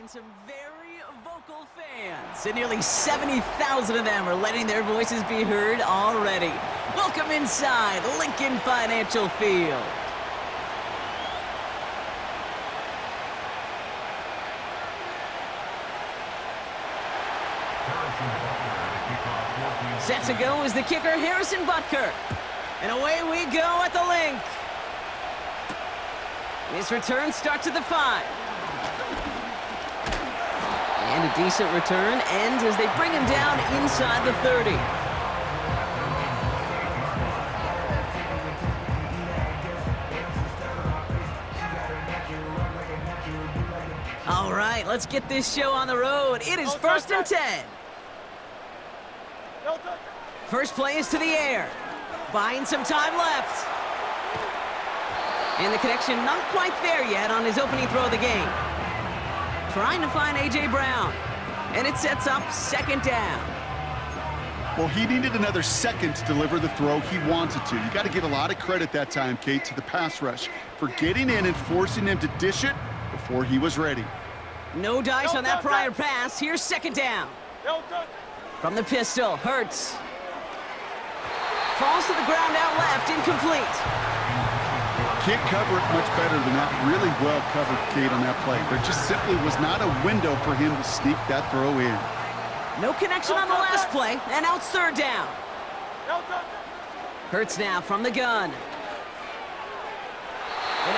some very vocal fans, and nearly 70,000 of them are letting their voices be heard already. Welcome inside Lincoln Financial Field. Set to go is the kicker, Harrison Butker. And away we go at the link. This return starts at the 5. And a decent return ends as they bring him down inside the 30. All right, let's get this show on the road. It is 1st and 10. First play is to the air. Buying some time left. And the connection not quite there yet on his opening throw of the game. Trying to find A.J. Brown. And it sets up 2nd down. Well, he needed another second to deliver the throw he wanted to. You got to give a lot of credit that time, Kate, to the pass rush for getting in and forcing him to dish it before he was ready. No dice on that prior pass. Here's 2nd down. From the pistol, Hurts. Falls to the ground out left, incomplete. Can't cover it much better than that. Really well covered, Kate, on that play. There just simply was not a window for him to sneak that throw in. No connection on the last play, and now it's 3rd down. Hurts now from the gun. And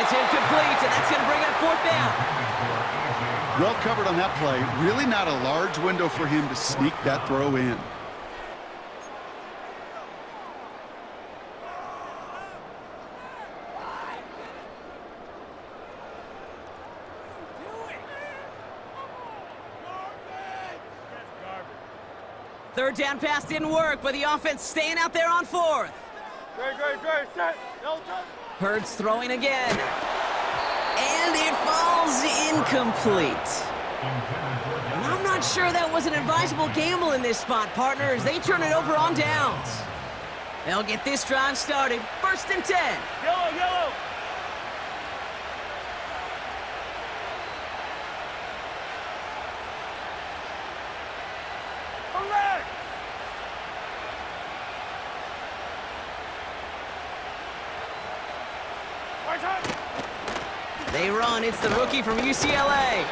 it's incomplete, and that's going to bring up 4th down. Well covered on that play. Really not a large window for him to sneak that throw in. Third down pass didn't work, but the offense staying out there on 4th. Set. Hurts throwing again. And it falls incomplete. And I'm not sure that was an advisable gamble in this spot, partner, as they turn it over on downs. They'll get this drive started. 1st and 10. Yellow. They run. It's the rookie from UCLA.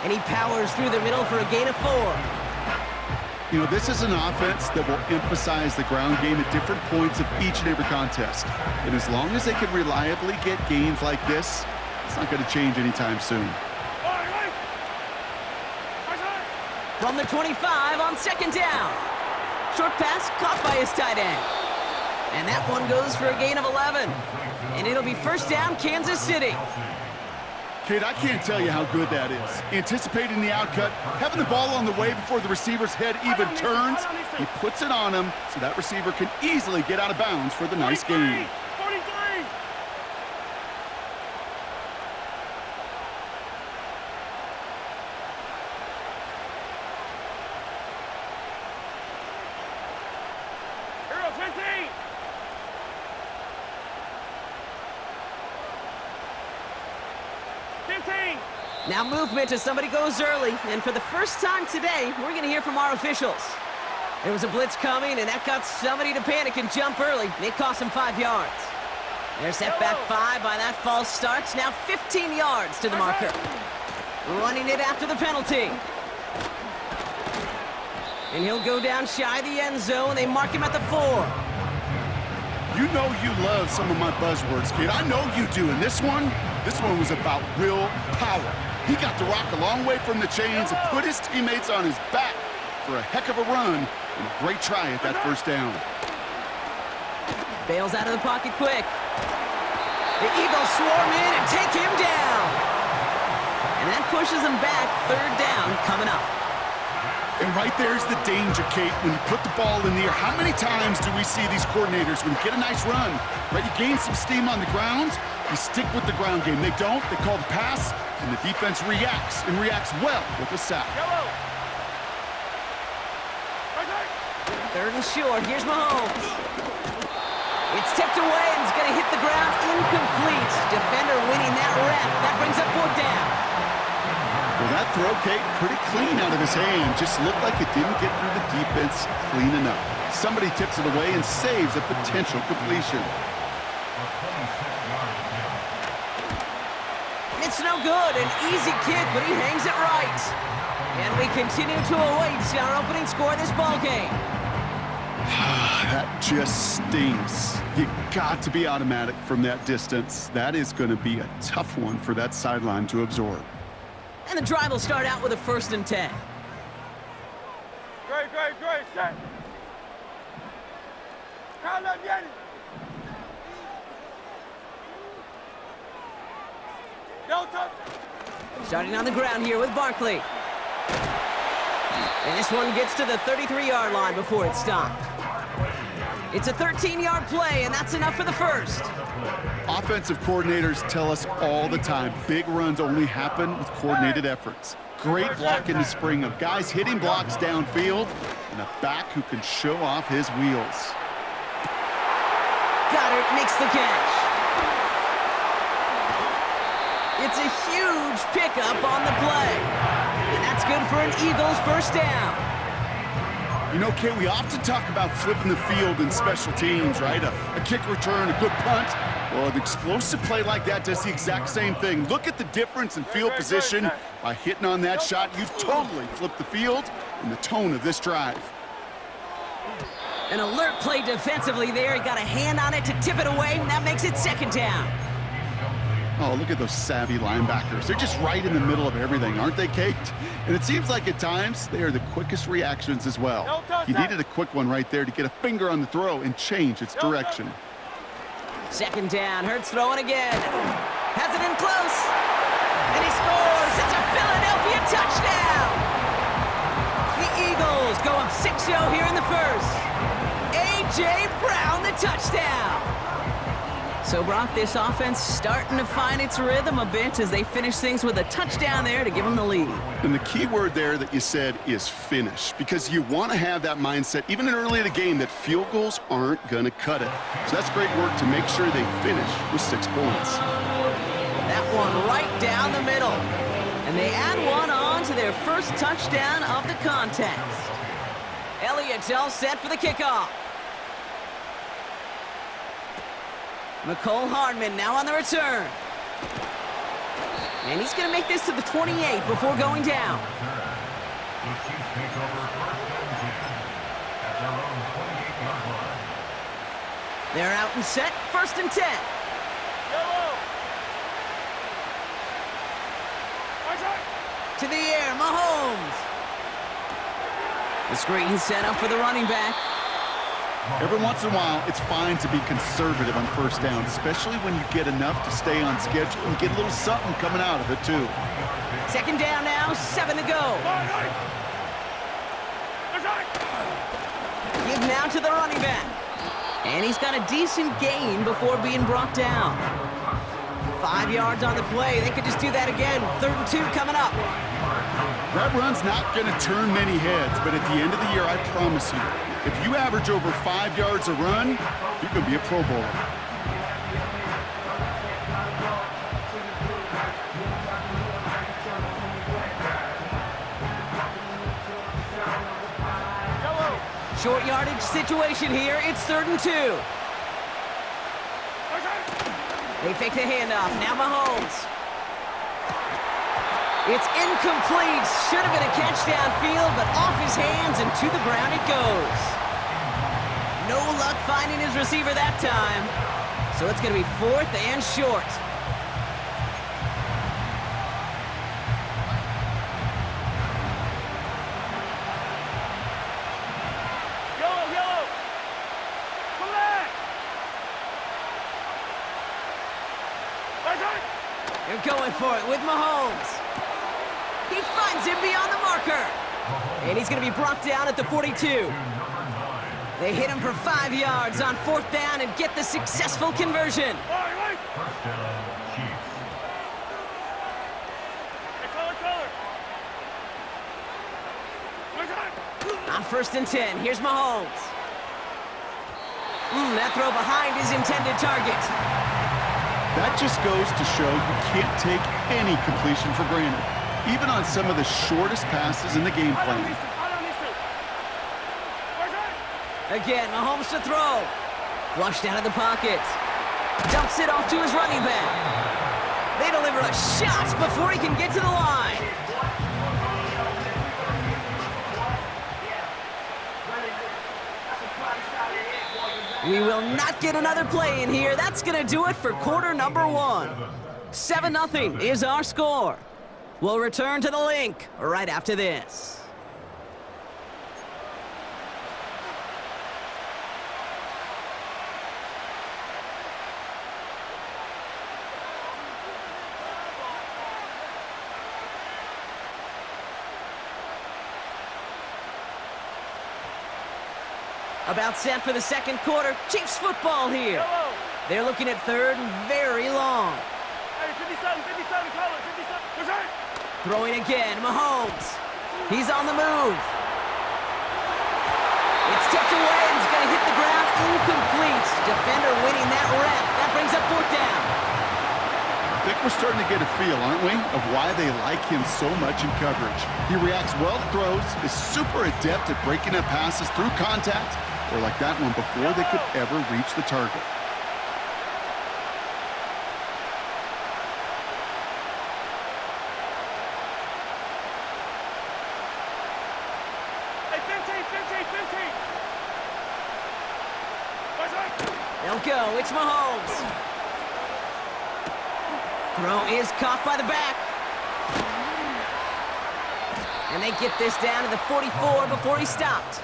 And he powers through the middle for a gain of 4. You know, this is an offense that will emphasize the ground game at different points of each and every contest. And as long as they can reliably get gains like this, it's not going to change anytime soon. From the 25 on 2nd down. Short pass caught by his tight end. And that one goes for a gain of 11. And it'll be 1st down, Kansas City. Kid, I can't tell you how good that is. Anticipating the outcut, having the ball on the way before the receiver's head even turns, he puts it on him so that receiver can easily get out of bounds for the nice gain. 43. Hero 15. Now movement as somebody goes early, and for the first time today, we're going to hear from our officials. There was a blitz coming, and that got somebody to panic and jump early. It cost them 5 yards. They're set back 5 by that false start. Now 15 yards to the marker. Running it after the penalty. And he'll go down shy of the end zone. They mark him at the 4. You know you love some of my buzzwords, kid. I know you do. And this one was about real power. He got the rock a long way from the chains and put his teammates on his back for a heck of a run and a great try at that 1st down. Bails out of the pocket quick. The Eagles swarm in and take him down. And that pushes him back. 3rd down coming up. And right there's the danger, Kate, when you put the ball in the air. How many times do we see these coordinators, when you get a nice run, right, you gain some steam on the ground, you stick with the ground game. They don't, they call the pass, and the defense reacts, and reacts well with a sack. 3rd and short, here's Mahomes. It's tipped away, and it's going to hit the ground incomplete. Defender winning that rep. That brings up 4th down. Well, that throw, Kate, pretty clean out of his hand. Just looked like it didn't get through the defense clean enough. Somebody tips it away and saves a potential completion. It's no good. An easy kick, but he hangs it right. And we continue to await our opening score of this ballgame. That just stings. You got to be automatic from that distance. That is going to be a tough one for that sideline to absorb. And the drive will start out with a 1st and 10. Great, set. Count up, get it. No touch. Starting on the ground here with Barkley. And this one gets to the 33-yard line before it's stopped. It's a 13-yard play, and that's enough for the first. Offensive coordinators tell us all the time, big runs only happen with coordinated efforts. Great block in the spring of guys hitting blocks downfield and a back who can show off his wheels. Goddard makes the catch. It's a huge pickup on the play. And that's good for an Eagles first down. You know, Kate, we often talk about flipping the field in special teams, right? A kick return, a good punt. Well, an explosive play like that does the exact same thing. Look at the difference in field position. By hitting on that shot, you've totally flipped the field and the tone of this drive. An alert play defensively there. He got a hand on it to tip it away, and that makes it 2nd down. Oh, look at those savvy linebackers. They're just right in the middle of everything, aren't they, Kate? And it seems like at times they are the quickest reactions as well. He needed a quick one right there to get a finger on the throw and change its direction. 2nd down. Hurts throwing again. Has it in close. And he scores. It's a Philadelphia touchdown. The Eagles go up 6-0 here in the first. A.J. Brown, the touchdown. So, Brock, this offense starting to find its rhythm a bit as they finish things with a touchdown there to give them the lead. And the key word there that you said is finish, because you want to have that mindset, even early in the game, that field goals aren't going to cut it. So that's great work to make sure they finish with 6 points. That one right down the middle. And they add one on to their first touchdown of the contest. Elliott's all set for the kickoff. McCole Hardman now on the return. And he's going to make this to the 28 before going down. They're out and set, 1st and 10. To the air, Mahomes. The screen set up for the running back. Every once in a while, it's fine to be conservative on 1st down, especially when you get enough to stay on schedule and get a little something coming out of it, too. 2nd down now, 7 to go. Give now to the running back. And he's got a decent gain before being brought down. 5 yards on the play. They could just do that again. 3rd and 2 coming up. That run's not going to turn many heads, but at the end of the year, I promise you, if you average over 5 yards a run, you're going to be a Pro Bowler. Short yardage situation here. It's 3rd and 2. They fake the handoff. Now Mahomes. It's incomplete. Should have been a catch downfield, but off his hands and to the ground it goes. No luck finding his receiver that time. So it's going to be 4th and short. Yellow. Come back. They're going for it with Mahomes. He finds him beyond the marker. And he's going to be brought down at the 42. They hit him for 5 yards on 4th down and get the successful conversion. On 1st and 10, here's Mahomes. That throw behind his intended target. That just goes to show you can't take any completion for granted. even on some of the shortest passes in the game plan. Again, Mahomes to throw. Flushed out of the pocket. Dumps it off to his running back. They deliver a shot before he can get to the line. We will not get another play in here. That's going to do it for quarter number 1. 7-0 is our score. We'll return to the link right after this. About set for the second quarter. Chiefs football here. They're looking at third and very long. Throwing again, Mahomes. He's on the move. It's tipped away and he's going to hit the ground incomplete. Defender winning that rep. That brings up fourth down. I think we're starting to get a feel, aren't we, of why they like him so much in coverage. He reacts well to throws, is super adept at breaking up passes through contact, or like that one before they could ever reach the target. They'll go. It's Mahomes. Throw is caught by the back. And they get this down to the 44 before he stopped.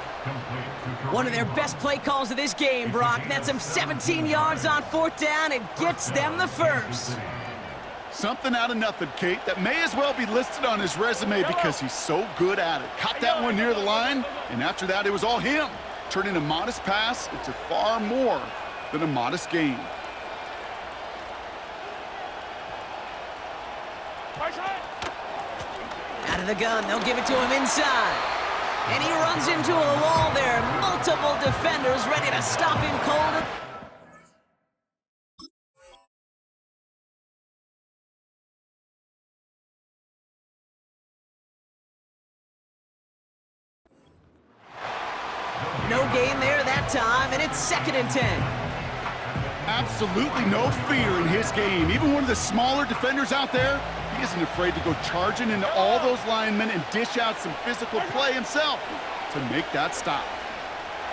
One of their best play calls of this game, Brock. That's him 17 yards on fourth down and gets them the first. Something out of nothing, Kate. That may as well be listed on his resume because he's so good at it. Caught that one near the line, and after that, it was all him, turning a modest pass into far more than a modest gain. Out of the gun, they'll give it to him inside. And he runs into a wall there. Multiple defenders ready to stop him cold. No gain there that time, and it's 2nd and 10. Absolutely no fear in his game. Even one of the smaller defenders out there, he isn't afraid to go charging into all those linemen and dish out some physical play himself to make that stop.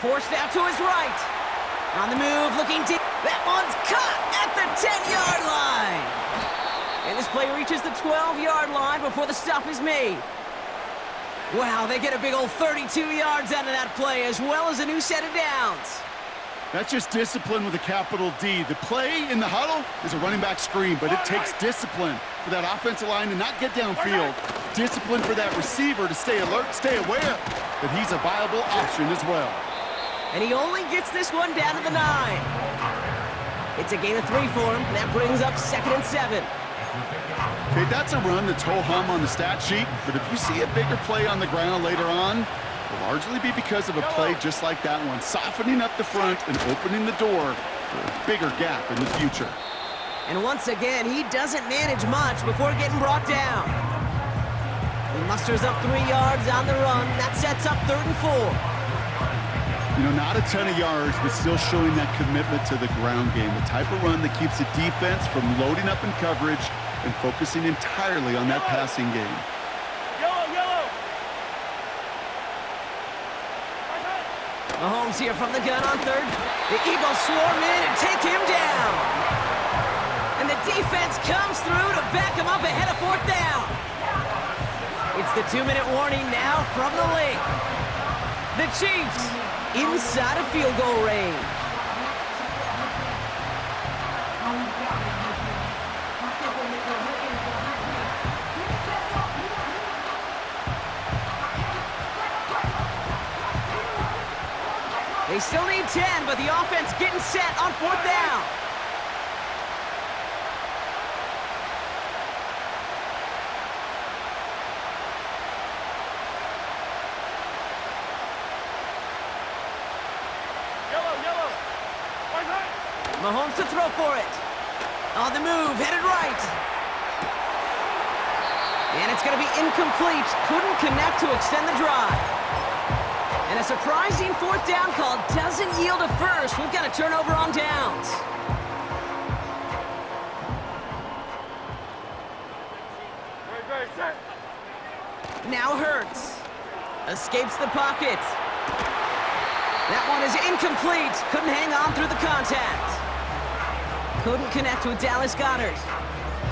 Forced out to his right. On the move, looking deep. That one's caught at the 10-yard line. And this play reaches the 12-yard line before the stop is made. Wow, they get a big old 32 yards out of that play, as well as a new set of downs. That's just discipline with a capital D. The play in the huddle is a running back screen, but it takes discipline for that offensive line to not get downfield. Discipline for that receiver to stay alert, stay aware that he's a viable option as well. And he only gets this one down to the 9. It's a gain of 3 for him. That brings up 2nd and 7. Okay, that's a run that's ho-hum on the stat sheet, but if you see a bigger play on the ground later on, it'll largely be because of a play just like that one, softening up the front and opening the door for a bigger gap in the future. And once again, he doesn't manage much before getting brought down. He musters up 3 yards on the run. That sets up 3rd and 4. You know, not a ton of yards, but still showing that commitment to the ground game. The type of run that keeps the defense from loading up in coverage and focusing entirely on that passing game. Mahomes here from the gun on 3rd. The Eagles swarm in and take him down. And the defense comes through to back him up ahead of 4th down. It's the 2-minute warning now from the link. The Chiefs inside of field goal range. They still need 10, but the offense getting set on 4th down. Mahomes to throw for it. On the move, headed right. And it's going to be incomplete. Couldn't connect to extend the drive. And a surprising fourth down call doesn't yield a first. We've got a turnover on downs. Ready, set. Now Hurts. Escapes the pocket. That one is incomplete. Couldn't hang on through the contact. Couldn't connect with Dallas Goedert.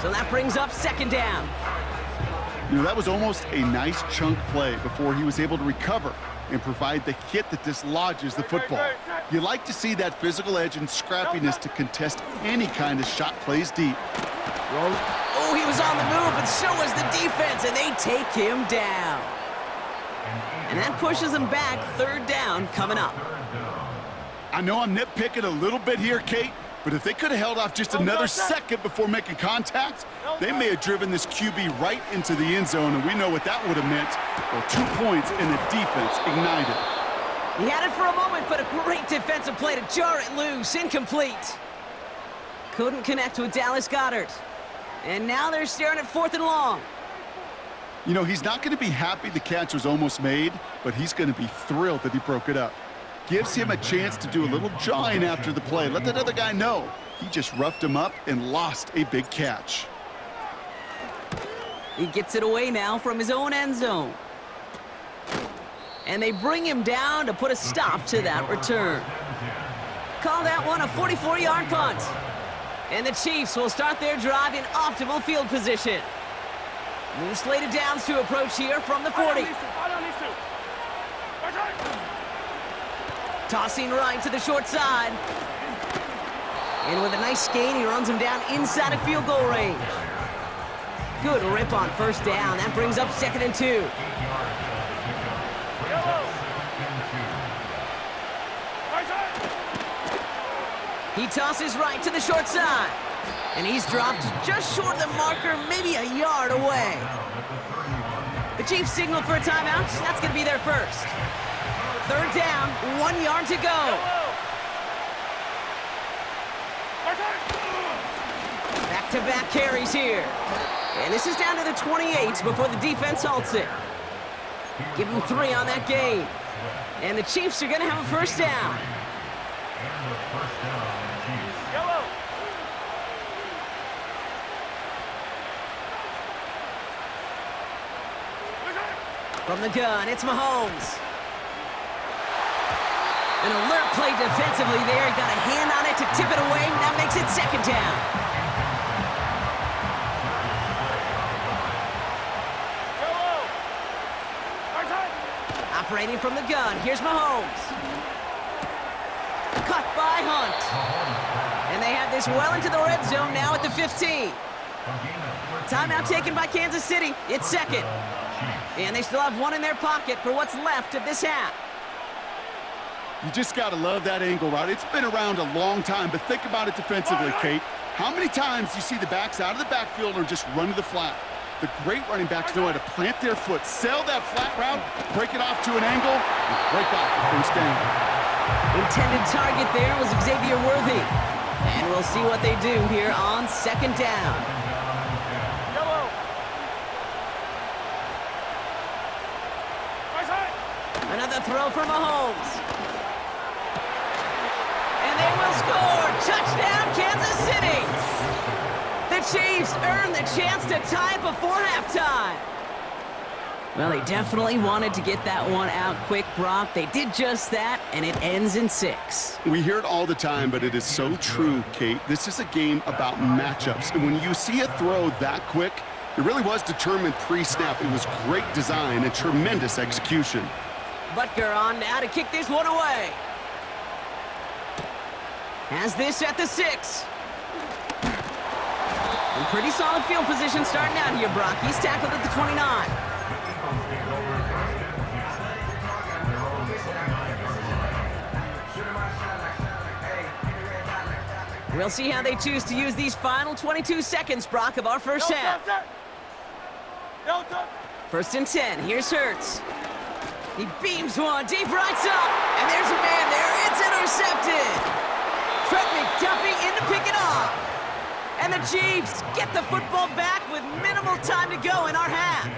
So that brings up second down. You know, that was almost a nice chunk play before he was able to recover and provide the hit that dislodges the football. You like to see that physical edge and scrappiness to contest any kind of shot plays deep. Oh, he was on the move, but so was the defense, and they take him down. And that pushes him back. Third down coming up. I know I'm nitpicking a little bit here, Kate, but if they could have held off just another second before making contact, they may have driven this QB right into the end zone, and we know what that would have meant. Well, 2 points and the defense ignited. He had it for a moment, but a great defensive play to jar it loose. Incomplete. Couldn't connect with Dallas Goedert. And now they're staring at 4th and long. You know, he's not going to be happy the catch was almost made, but he's going to be thrilled that he broke it up. Gives him a chance to do a little jawing after the play. Let that other guy know he just roughed him up and lost a big catch. He gets it away now from his own end zone. And they bring him down to put a stop to that return. Call that one a 44-yard punt. And the Chiefs will start their drive in optimal field position. New slated downs to approach here from the 40. Tossing right to the short side. And with a nice gain, he runs him down inside of field goal range. Good rip on first down. That brings up 2nd and 2. He tosses right to the short side. And he's dropped just short of the marker, maybe a yard away. The Chiefs signal for a timeout. That's going to be their first. Third down, 1 yard to go. Back-to-back carries here. And this is down to the 28 before the defense halts it. Give him 3 on that gain. And the Chiefs are going to have a first down. From the gun, it's Mahomes. An alert play defensively there. Got a hand on it to tip it away. That makes it second down. Operating from the gun, here's Mahomes. Cut by Hunt. And they have this well into the red zone now at the 15. Timeout taken by Kansas City. It's second. And they still have one in their pocket for what's left of this half. You just got to love that angle route. It's been around a long time, but think about it defensively, Kate. How many times do you see the backs out of the backfield or just run to the flat? The great running backs know how to plant their foot, sell that flat route, break it off to an angle, and break off the first down. Intended target there was Xavier Worthy. And we'll see what they do here on second down. Another throw for Mahomes. And they will score. Touchdown, Kansas City. The Chiefs earn the chance to tie before halftime. Well, they definitely wanted to get that one out quick, Brock. They did just that, and it ends in 6. We hear it all the time, but it is so true, Kate. This is a game about matchups. And when you see a throw that quick, it really was determined pre-snap. It was great design and tremendous execution. Butker on now to kick this one away. Has this at the 6. And pretty solid field position starting out here, Brock. He's tackled at the 29. We'll see how they choose to use these final 22 seconds, Brock, of our first half. First and 10. Here's Hurts. He beams one deep right up. And there's a man there. It's intercepted. Trent McDuffie in to pick it off. And the Chiefs get the football back with minimal time to go in our half.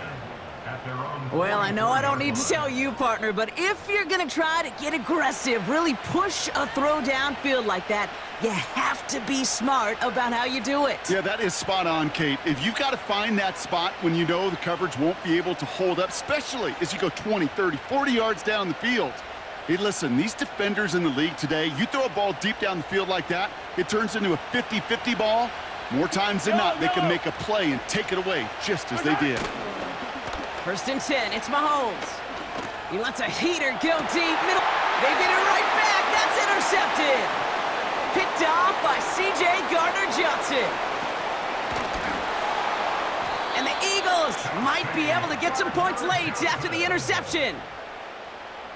Well, I know I don't need to tell you, partner, but if you're going to try to get aggressive, really push a throw downfield like that, you have to be smart about how you do it. Yeah, that is spot on, Kate. If you've got to find that spot when you know the coverage won't be able to hold up, especially as you go 20, 30, 40 yards down the field. Hey, listen, these defenders in the league today, you throw a ball deep down the field like that, it turns into a 50-50 ball. More times than not, they can make a play and take it away, just as they did. 1st and 10, it's Mahomes. He lets a heater go deep, middle. They get it right back, that's intercepted. Picked off by C.J. Gardner-Johnson. And the Eagles might be able to get some points late after the interception.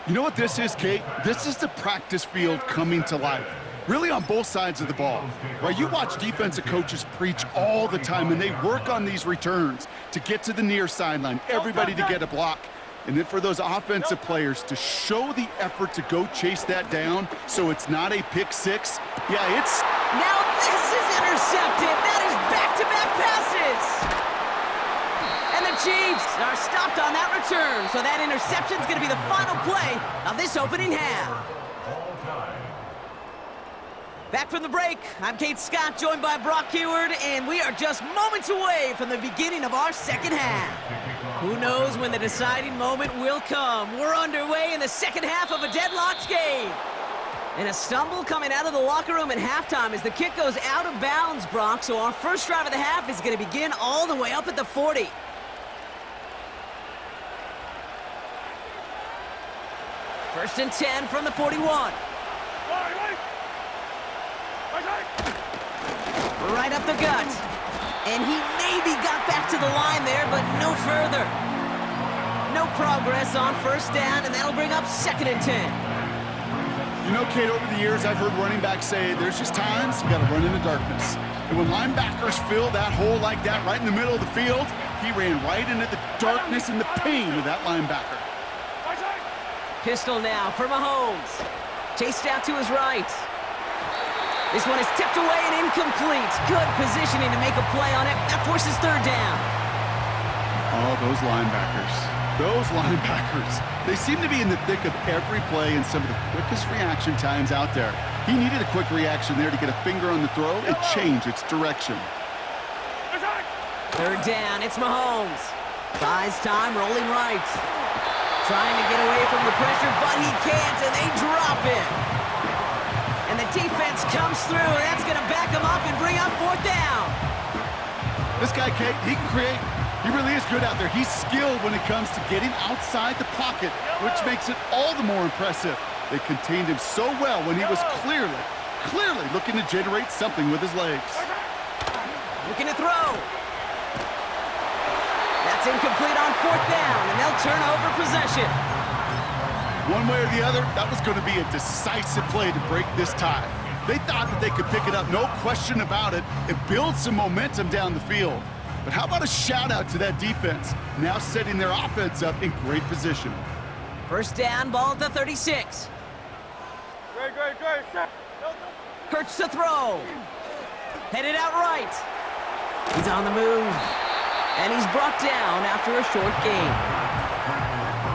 You know what this is, Kate? This is the practice field coming to life. Really on both sides of the ball. Right? You watch defensive coaches preach all the time, and they work on these returns to get to the near sideline, everybody to get a block. And then for those offensive players to show the effort to go chase that down so it's not a pick six. Yeah, it's... Now this is intercepted. That is back-to-back passes. And the Chiefs are stopped on that return, so that interception is going to be the final play of this opening half. Back from the break, I'm Kate Scott, joined by Brock Heward, and we are just moments away from the beginning of our second half. Who knows when the deciding moment will come? We're underway in the second half of a deadlocked game. And a stumble coming out of the locker room at halftime as the kick goes out of bounds, Brock, so our first drive of the half is going to begin all the way up at the 40. First and 10 from the 41. Right up the gut. And he maybe got back to the line there, but no further. No progress on first down, and that'll bring up 2nd and 10. You know, Kate, over the years, I've heard running backs say there's just times you got to run in the darkness. And when linebackers fill that hole like that right in the middle of the field, he ran right into the darkness and the pain of that linebacker. Pistol now for Mahomes. Chased out to his right. This one is tipped away and incomplete. Good positioning to make a play on it. That forces 3rd down. Oh, those linebackers. Those linebackers. They seem to be in the thick of every play and some of the quickest reaction times out there. He needed a quick reaction there to get a finger on the throw and change its direction. 3rd down, it's Mahomes. Buys time, rolling right. Trying to get away from the pressure, but he can't, and they drop it. And the defense comes through, and that's going to back him up and bring up 4th down. This guy, Kate, he can create. He really is good out there. He's skilled when it comes to getting outside the pocket, which makes it all the more impressive. They contained him so well when he was clearly looking to generate something with his legs. Looking to throw. That's incomplete on 4th down, and they'll turn over possession. One way or the other, that was going to be a decisive play to break this tie. They thought that they could pick it up, no question about it, and build some momentum down the field. But how about a shout-out to that defense, now setting their offense up in great position. 1st down, ball at the 36. Great. Hurts to throw. Headed out right. He's on the move. And he's brought down after a short gain.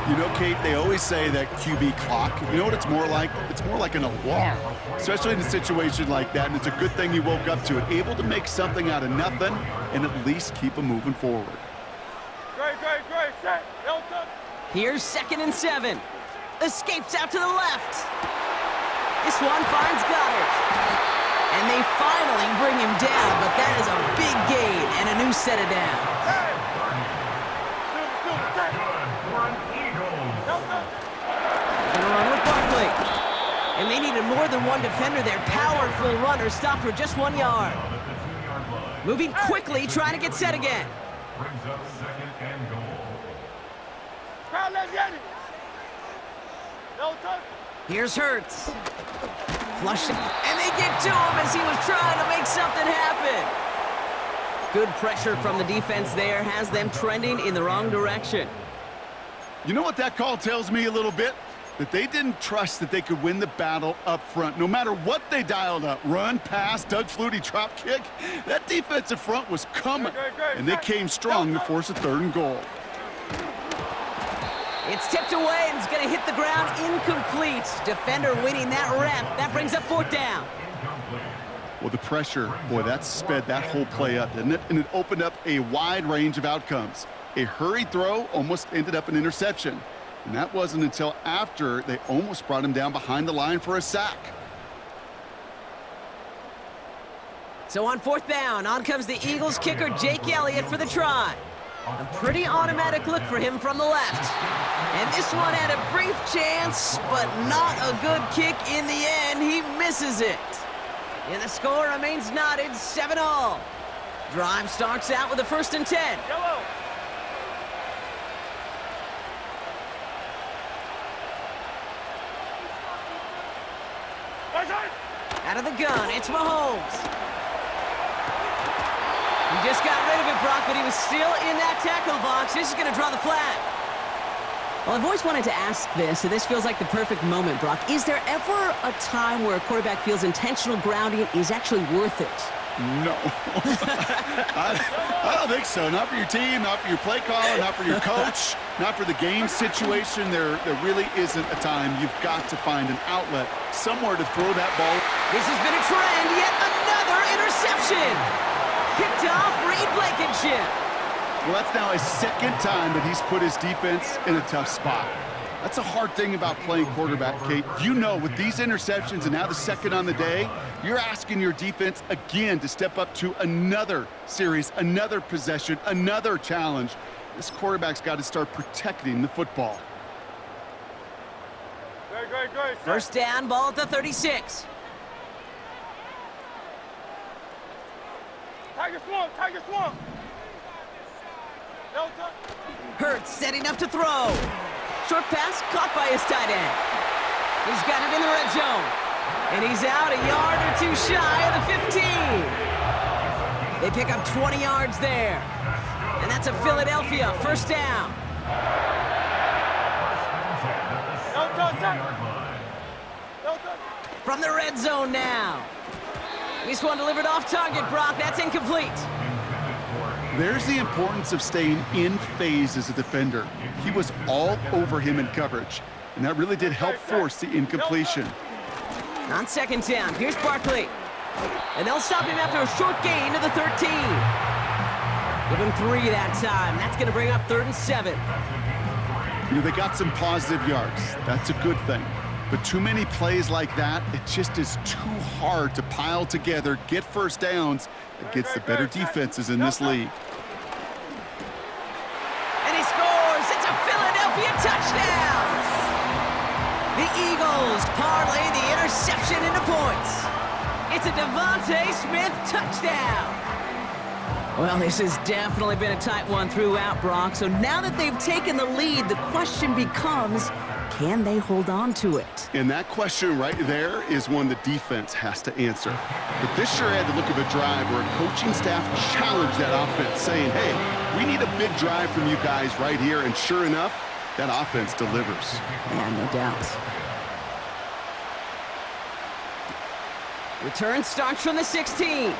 You know, Kate, they always say that QB clock, you know what it's more like? It's more like an alarm, especially in a situation like that, and it's a good thing he woke up to it, able to make something out of nothing and at least keep him moving forward. Great. Set. Here's 2nd and 7. Escapes out to the left. This one finds Goddard. And they finally bring him down, but that is a big gain and a new set of downs. Run with Barkley. And they needed more than one defender there. Powerful runner stopped for just 1 yard. Moving quickly, trying to get set again. Brings up 2nd and goal. Here's Hurts. Flushing. And they get to him as he was trying to make something happen. Good pressure from the defense there has them trending in the wrong direction. You know what that call tells me a little bit? that they didn't trust that they could win the battle up front. No matter what they dialed up, run, pass, Doug Flutie, drop kick, that defensive front was coming, and they came strong to force a 3rd and goal. It's tipped away, and it's going to hit the ground incomplete. Defender winning that rep. That brings up 4th down. Well, the pressure, boy, that sped that whole play up, didn't it? And it opened up a wide range of outcomes. A hurried throw almost ended up an interception. And that wasn't until after they almost brought him down behind the line for a sack. So on 4th down, on comes the Eagles kicker, Jake Elliott, for the try. A pretty automatic look for him from the left. And this one had a brief chance, but not a good kick in the end. He misses it. And the score remains knotted, 7-all. Drive starts out with a 1st and 10. Yellow. Out of the gun, it's Mahomes. He just got rid of it, Brock, but he was still in that tackle box. This is going to draw the flag. Well, I've always wanted to ask this, and this feels like the perfect moment, Brock. Is there ever a time where a quarterback feels intentional grounding is actually worth it? No. I don't think so. Not for your team, not for your play caller, not for your coach, not for the game situation. There really isn't a time. You've got to find an outlet, somewhere to throw that ball. This has been a trend. Yet another interception. Picked off Reed Blankenship. Well, that's now his 2nd time that he's put his defense in a tough spot. That's a hard thing about playing quarterback, Kate. You know, with these interceptions and now the 2nd on the day, you're asking your defense again to step up to another series, another possession, another challenge. This quarterback's got to start protecting the football. Great. 1st down, ball at the 36. Tiger swamp. No touch. Hurts setting up to throw. Short pass caught by his tight end. He's got it in the red zone. And he's out a yard or 2 shy of the 15. They pick up 20 yards there. And that's a Philadelphia 1st down. From the red zone now. This one delivered off target, Brock. That's incomplete. There's the importance of staying in phase as a defender. He was all over him in coverage, and that really did help force the incompletion. On 2nd down, here's Barkley. And they'll stop him after a short gain to the 13. Give him 3 that time. That's going to bring up 3rd and 7. You know, they got some positive yards. That's a good thing. But too many plays like that, it just is too hard to pile together, get 1st downs against the better defenses in this league. And he scores! It's a Philadelphia touchdown! The Eagles parlay the interception into points. It's a Devontae Smith touchdown! Well, this has definitely been a tight one throughout, Brock. So now that they've taken the lead, the question becomes, can they hold on to it? And that question right there is one the defense has to answer. But this sure had the look of a drive where a coaching staff challenged that offense, saying, hey, we need a big drive from you guys right here. And sure enough, that offense delivers. Yeah, no doubt. Return starts from the 16.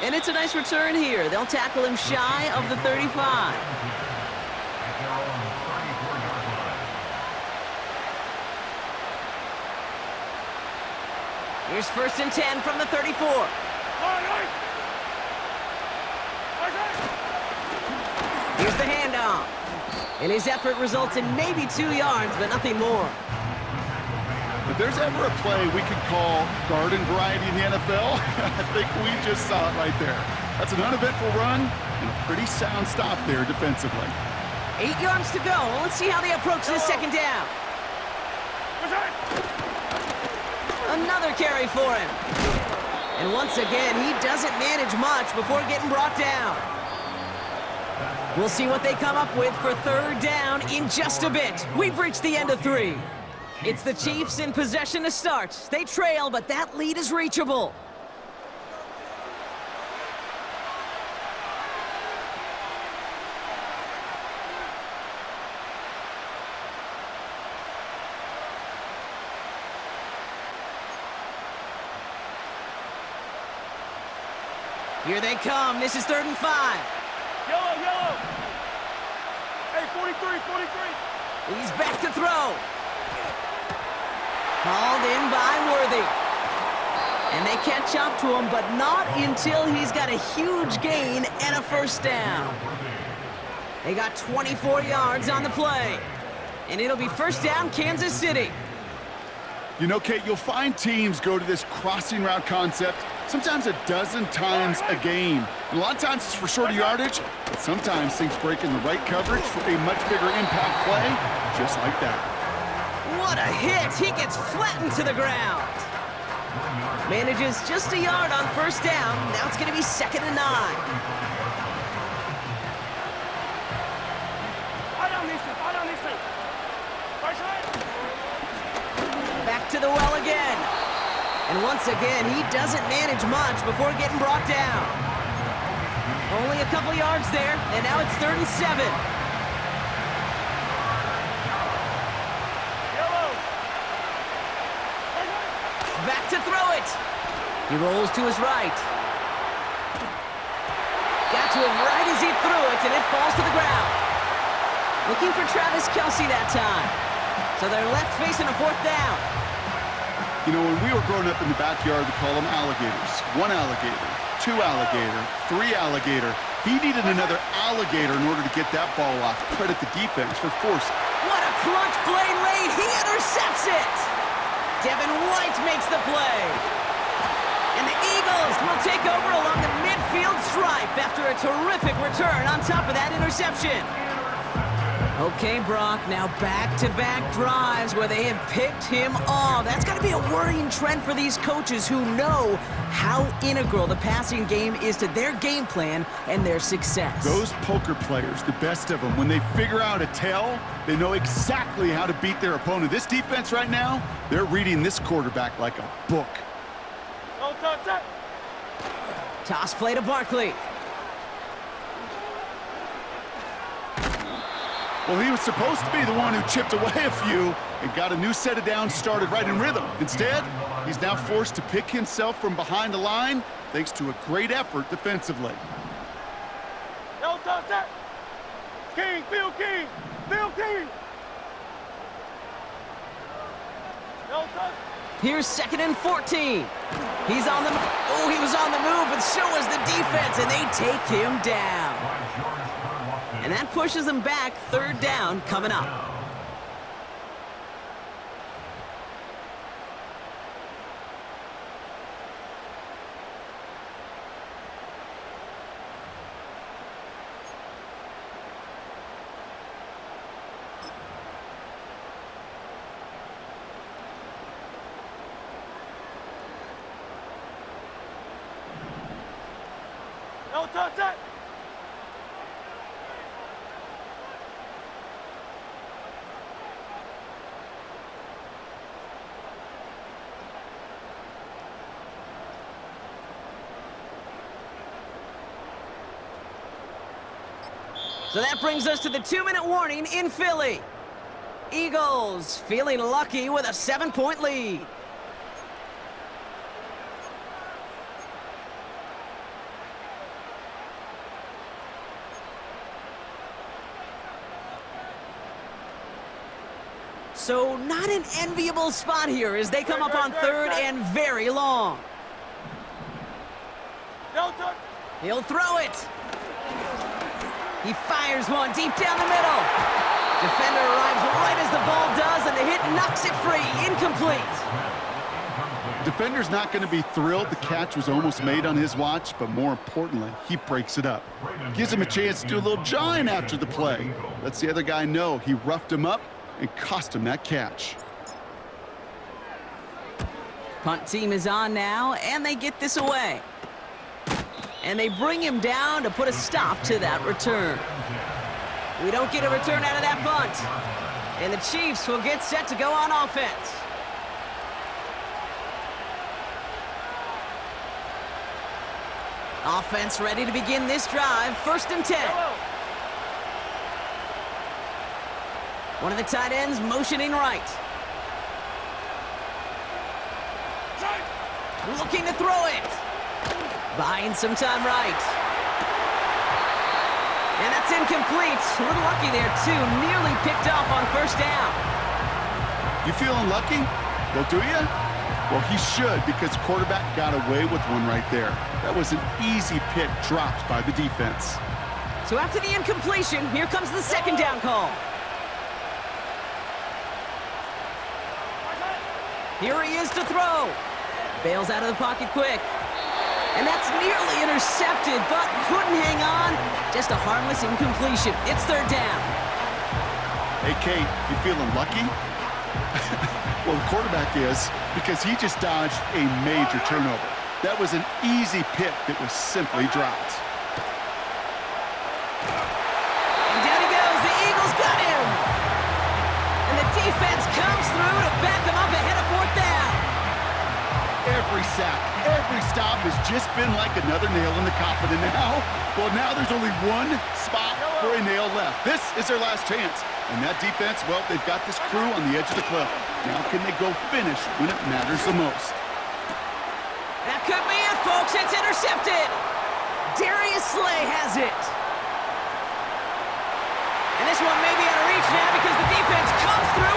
And it's a nice return here. They'll tackle him shy of the 35. Here's 1st and 10 from the 34. Here's the handoff. And his effort results in maybe 2 yards, but nothing more. If there's ever a play we could call garden variety in the NFL, I think we just saw it right there. That's an uneventful run and a pretty sound stop there defensively. 8 yards to go. Let's see how they approach this 2nd down. Another carry for him. And once again, he doesn't manage much before getting brought down. We'll see what they come up with for 3rd down in just a bit. We've reached the end of 3. It's the Chiefs in possession to start. They trail, but that lead is reachable. Here they come. This is 3rd and 5. Yellow, yellow. Hey, 43, 43. He's back to throw. Hauled in by Worthy. And they catch up to him, but not until he's got a huge gain and a first down. They got 24 yards on the play. And it'll be first down, Kansas City. You know, Kate, you'll find teams go to this crossing route concept sometimes a dozen times a game. And a lot of times it's for shorter yardage, but sometimes things break in the right coverage for a much bigger impact play, just like that. What a hit! He gets flattened to the ground. Manages just a yard on first down. Now it's going to be 2nd and 9. Back to the well again. And once again, he doesn't manage much before getting brought down. Only a couple yards there, and now it's 3rd and 7. Back to throw it. He rolls to his right. Got to him right as he threw it, and it falls to the ground. Looking for Travis Kelce that time. So they're left facing a 4th down. You know, when we were growing up in the backyard, we call them alligators. 1 alligator, 2 alligator, 3 alligator. He needed another alligator in order to get that ball off. Credit the defense for forcing. What a clutch play late. He intercepts it. Devin White makes the play. And the Eagles will take over along the midfield stripe after a terrific return on top of that interception. Okay, Brock, now back-to-back drives where they have picked him off. That's got to be a worrying trend for these coaches who know how integral the passing game is to their game plan and their success. Those poker players, the best of them, when they figure out a tell, they know exactly how to beat their opponent. This defense right now, they're reading this quarterback like a book. No touch. Toss play to Barkley. Well, he was supposed to be the one who chipped away a few and got a new set of downs started right in rhythm. Instead, he's now forced to pick himself from behind the line thanks to a great effort defensively. No touch. King, Phil King. Phil King. No touch. Here's 2nd and 14. He's on the he was on the move, but so was the defense, and they take him down. And that pushes them back. 3rd down coming up. No touch. So that brings us to the 2-minute warning in Philly. Eagles feeling lucky with a 7-point lead. So not an enviable spot here as they come up on 3rd and very long. No touch. He'll throw it. He fires one deep down the middle. Defender arrives right as the ball does, and the hit knocks it free. Incomplete. Defender's not going to be thrilled the catch was almost made on his watch, but more importantly, he breaks it up. Gives him a chance to do a little jawing after the play. Lets the other guy know he roughed him up and cost him that catch. Punt team is on now, and they get this away. And they bring him down to put a stop to that return. We don't get a return out of that punt. And the Chiefs will get set to go on offense. Offense ready to begin this drive. 1st and 10. One of the tight ends motioning right. Looking to throw it. Buying some time right. And that's incomplete. A little lucky there, too. Nearly picked off on first down. You feeling lucky? Well, do you? Well, he should, because the quarterback got away with one right there. That was an easy pick dropped by the defense. So after the incompletion, here comes the second down call. Here he is to throw. Bails out of the pocket quick. And that's nearly intercepted, but couldn't hang on. Just a harmless incompletion. It's third down. Hey, Kate, you feeling lucky? Well, the quarterback is, because he just dodged a major turnover. That was an easy pick that was simply dropped. And down he goes. The Eagles got him. And the defense comes through to back them up ahead of fourth down. Every sack, every stop has just been like another nail in the coffin. And now there's only one spot for a nail left. This is their last chance. And that defense, well, they've got this crew on the edge of the cliff. Now can they go finish when it matters the most? That could be it, folks. It's intercepted. Darius Slay has it. And this one may be out of reach now because the defense comes through.